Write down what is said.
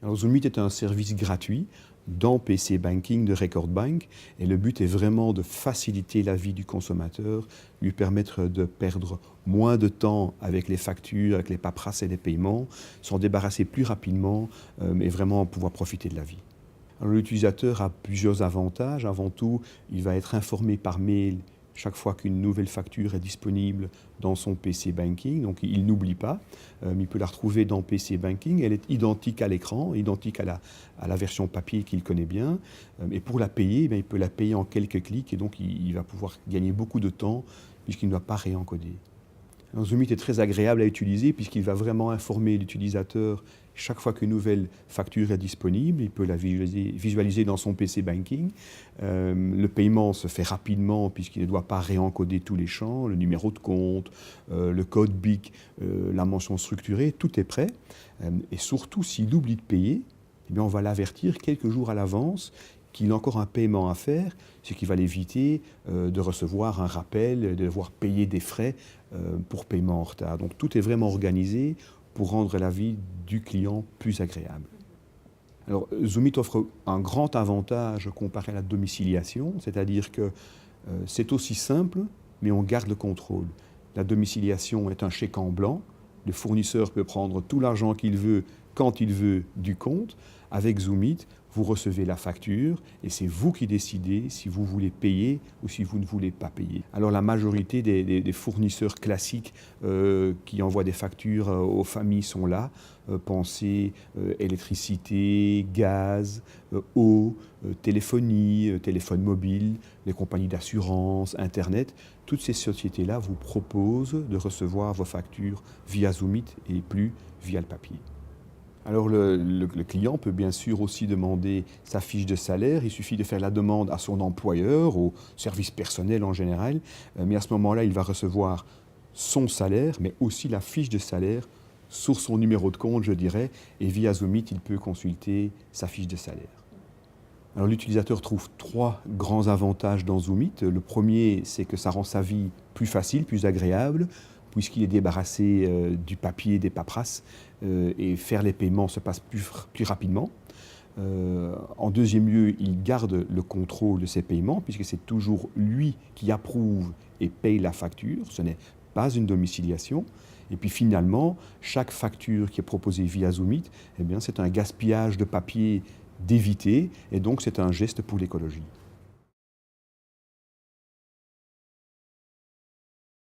Alors Zoomit est un service gratuit dans PC Banking de Record Bank et le but est vraiment de faciliter la vie du consommateur, lui permettre de perdre moins de temps avec les factures, avec les paperasses et les paiements, s'en débarrasser plus rapidement et vraiment pouvoir profiter de la vie. L'utilisateur a plusieurs avantages. Avant tout, il va être informé par mail chaque fois qu'une nouvelle facture est disponible dans son PC Banking. Donc il n'oublie pas, il peut la retrouver dans PC Banking. Elle est identique à l'écran, identique à la version papier qu'il connaît bien. Et pour la payer, il peut la payer en quelques clics et donc il va pouvoir gagner beaucoup de temps puisqu'il ne doit pas réencoder. Alors, Zoomit est très agréable à utiliser puisqu'il va vraiment informer l'utilisateur chaque fois qu'une nouvelle facture est disponible. Il peut la visualiser dans son PC Banking. Le paiement se fait rapidement puisqu'il ne doit pas réencoder tous les champs, le numéro de compte, le code BIC, la mention structurée, tout est prêt. Et surtout, s'il oublie de payer, eh bien, on va l'avertir quelques jours à l'avance qu'il a encore un paiement à faire, ce qui va l'éviter de recevoir un rappel, de devoir payer des frais pour paiement en retard. Donc tout est vraiment organisé pour rendre la vie du client plus agréable. Alors Zoomit offre un grand avantage comparé à la domiciliation, c'est-à-dire que c'est aussi simple, mais on garde le contrôle. La domiciliation est un chèque en blanc, le fournisseur peut prendre tout l'argent qu'il veut, quand il veut, du compte. Avec Zoomit, vous recevez la facture et c'est vous qui décidez si vous voulez payer ou si vous ne voulez pas payer. Alors la majorité des fournisseurs classiques qui envoient des factures aux familles sont là. Pensez électricité, gaz, eau, téléphonie, téléphone mobile, les compagnies d'assurance, Internet. Toutes ces sociétés-là vous proposent de recevoir vos factures via Zoomit et plus via le papier. Alors le client peut bien sûr aussi demander sa fiche de salaire. Il suffit de faire la demande à son employeur, au service personnel en général. Mais à ce moment-là, il va recevoir son salaire, mais aussi la fiche de salaire sur son numéro de compte, je dirais. Et via Zoomit, il peut consulter sa fiche de salaire. Alors l'utilisateur trouve 3 grands avantages dans Zoomit. Le premier, c'est que ça rend sa vie plus facile, plus agréable, puisqu'il est débarrassé du papier, des paperasses, et faire les paiements se passe plus rapidement. En deuxième lieu, il garde le contrôle de ses paiements, puisque c'est toujours lui qui approuve et paye la facture. Ce n'est pas une domiciliation. Et puis finalement, chaque facture qui est proposée via Zoomit, eh bien, c'est un gaspillage de papier d'éviter, et donc c'est un geste pour l'écologie.